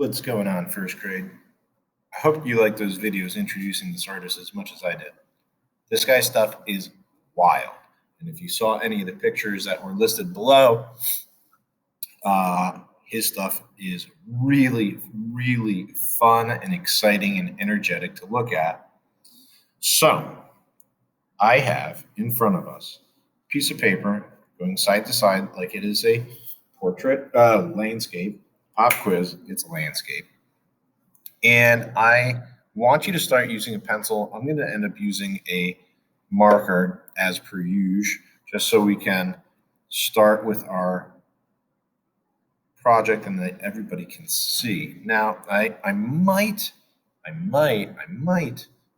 What's going on, first grade? I hope you like those videos introducing this artist as much as I did. This guy's stuff is wild. And if you saw any of the pictures that were listed below, his stuff is really, really fun and exciting and energetic to look at. So I have in front of us a piece of paper going side to side like it is a portrait, landscape, pop quiz. It's a landscape. And I want you to start using a pencil. I'm going to end up using a marker as per usual, just so we can start with our project and that everybody can see. Now, I might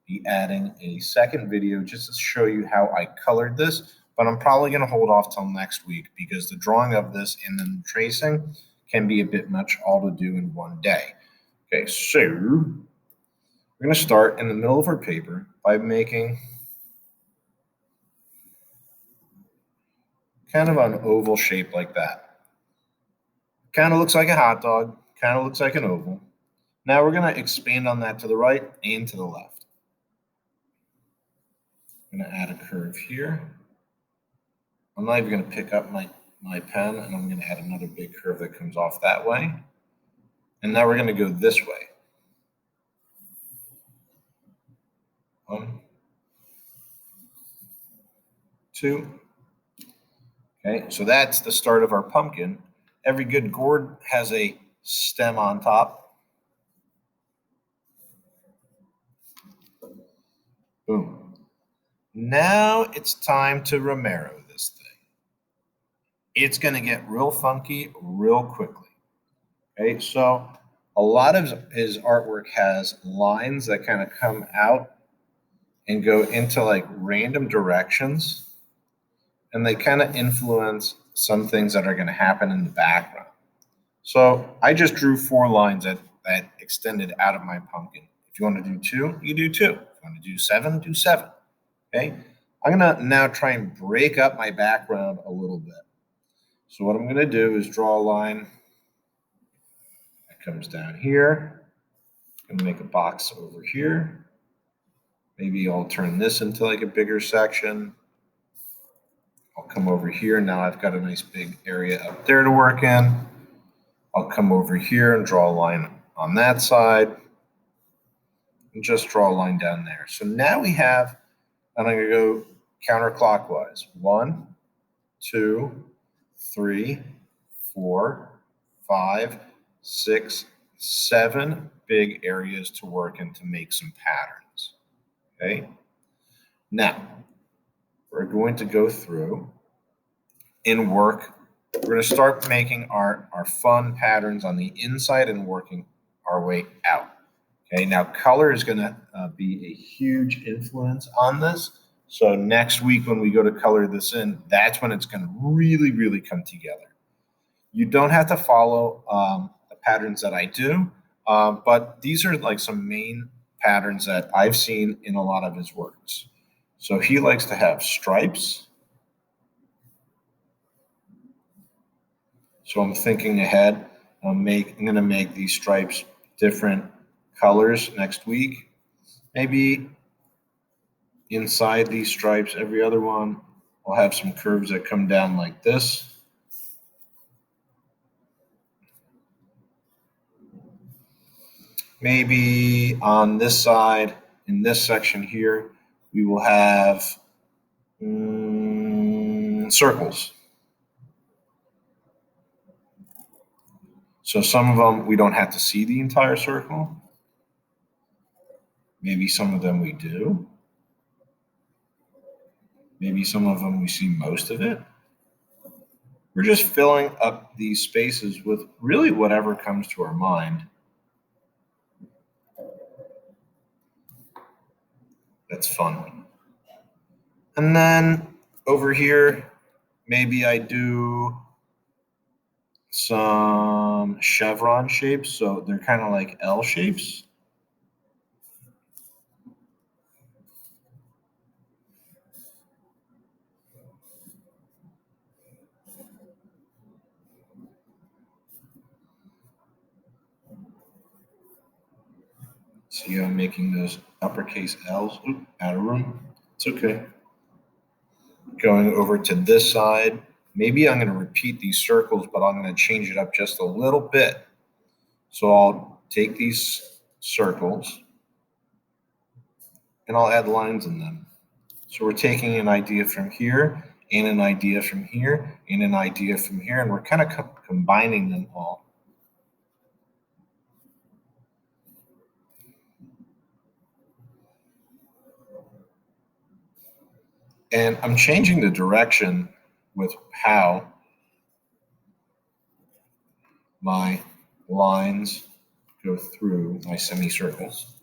be adding a second video just to show you how I colored this, but I'm probably going to hold off till next week because the drawing of this and then the tracing can be a bit much all to do in one day. Okay, so we're going to start in the middle of our paper by making kind of an oval shape like that. Kind of looks like a hot dog, kind of looks like an oval. Now we're going to expand on that to the right and to the left. I'm going to add a curve here. I'm not even going to pick up my pen, and I'm going to add another big curve that comes off that way. And now we're going to go this way. 1, 2. Okay, so that's the start of our pumpkin. Every good gourd has a stem on top. Boom. Now it's time to Romero this thing. It's going to get real funky real quickly. Okay, so a lot of his artwork has lines that kind of come out and go into like random directions, and they kind of influence some things that are going to happen in the background. So I just drew 4 lines that extended out of my pumpkin. If you want to do 2, you do 2. If you want to do 7, do 7. Okay, I'm going to now try and break up my background a little bit. So what I'm going to do is draw a line that comes down here. I'm going to make a box over here. Maybe I'll turn this into like a bigger section. I'll come over here. Now I've got a nice big area up there to work in. I'll come over here and draw a line on that side and just draw a line down there. So now we have, and I'm going to go counterclockwise. 1, 2, 3, 4, 5, 6, 7 big areas to work in to make some patterns. Okay. Now we're going to go through and work. We're going to start making our fun patterns on the inside and working our way out. Okay. Now color is going to be a huge influence on this. So next week when we go to color this in, that's when it's going to really, really come together. You don't have to follow the patterns that I do, but these are like some main patterns that I've seen in a lot of his works. So he likes to have stripes. So I'm thinking ahead. I'm going to make these stripes different colors next week. Maybe inside these stripes, every other one, I'll have some curves that come down like this. Maybe on this side, in this section here, we will have circles. So some of them, we don't have to see the entire circle. Maybe some of them we do. Maybe some of them we see most of it. We're just filling up these spaces with really whatever comes to our mind. That's fun. And then over here, maybe I do some chevron shapes. So they're kind of like L shapes. See how I'm making those uppercase L's? Oop, out of room. It's okay. Going over to this side. Maybe I'm going to repeat these circles, but I'm going to change it up just a little bit. So I'll take these circles and I'll add lines in them. So we're taking an idea from here and an idea from here and an idea from here, and we're kind of combining them all. And I'm changing the direction with how my lines go through my semicircles.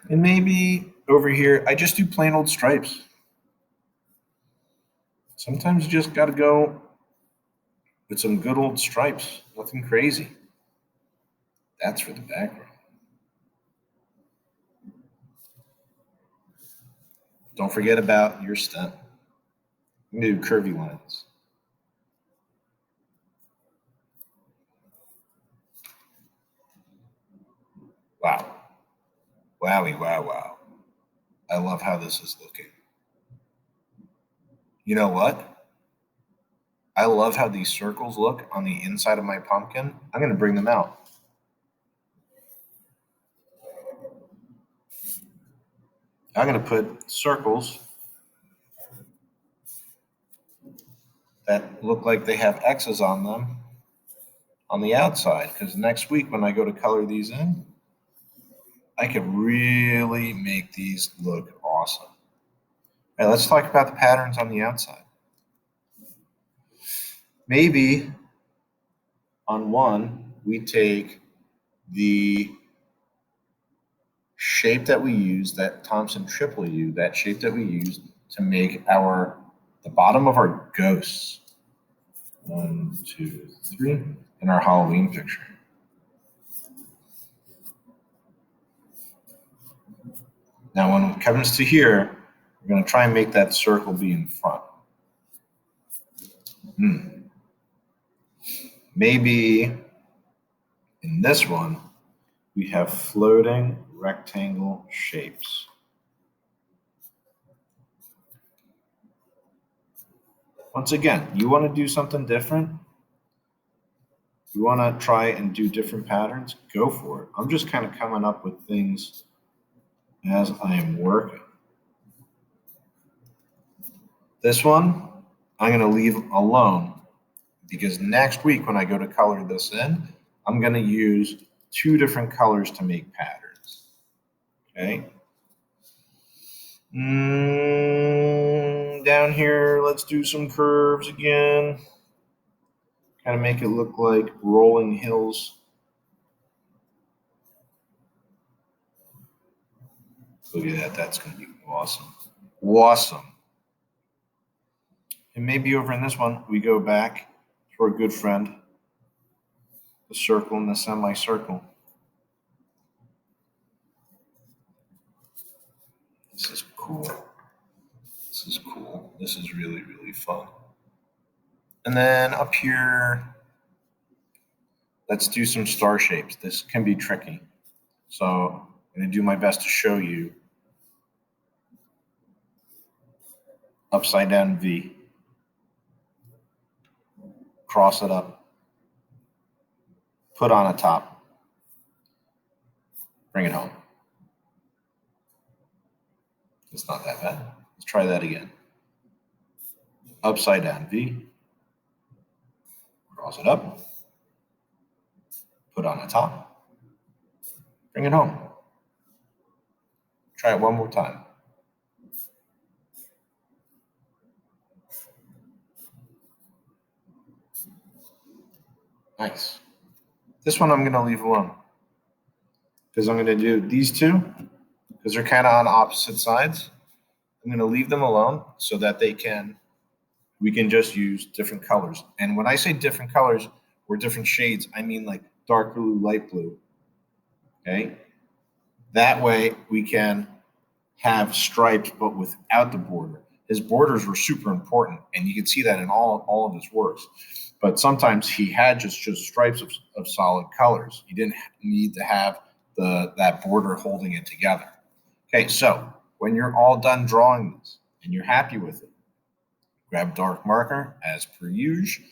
And maybe over here, I just do plain old stripes. Sometimes you just got to go with some good old stripes, nothing crazy. That's for the background. Don't forget about your stem. I'm going to do curvy lines. Wow. Wowie, wow, wow. I love how this is looking. You know what? I love how these circles look on the inside of my pumpkin. I'm going to bring them out. I'm going to put circles that look like they have X's on them on the outside, because next week when I go to color these in, I could really make these look awesome. All right, let's talk about the patterns on the outside. Maybe on one, we take the shape that we use, that Thompson triple U, that shape that we used to make the bottom of our ghosts. 1, 2, 3, in our Halloween picture. Now, when it comes to here, we're going to try and make that circle be in front. Maybe in this one, we have floating rectangle shapes. Once again, you want to do something different? You want to try and do different patterns? Go for it. I'm just kind of coming up with things as I am working. This one, I'm going to leave alone because next week when I go to color this in, I'm going to use 2 different colors to make patterns. Okay. Down here, let's do some curves again. Kind of make it look like rolling hills. Look at that. That's going to be awesome. Awesome. And maybe over in this one, we go back to our good friend, the circle and the semicircle. This is cool. This is cool. This is really, really fun. And then up here, let's do some star shapes. This can be tricky. So I'm going to do my best to show you. Upside down V. Cross it up. Put on a top. Bring it home. It's not that bad. Let's try that again. Upside down V. Cross it up. Put on a top. Bring it home. Try it one more time. Nice. This one I'm going to leave alone because I'm going to do these two because they're kind of on opposite sides. I'm going to leave them alone so that we can just use different colors. And when I say different colors or different shades, I mean like dark blue, light blue. Okay. That way we can have stripes, but without the border. His borders were super important, and you can see that in all of his works. But sometimes he had just stripes of solid colors. He didn't need to have that border holding it together. Okay, so when you're all done drawing this and you're happy with it, grab dark marker as per usual,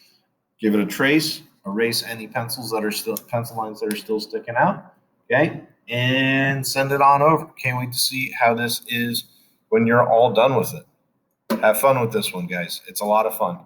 give it a trace, erase any pencil lines that are still sticking out, okay, and send it on over. Can't wait to see how this is when you're all done with it. Have fun with this one, guys. It's a lot of fun.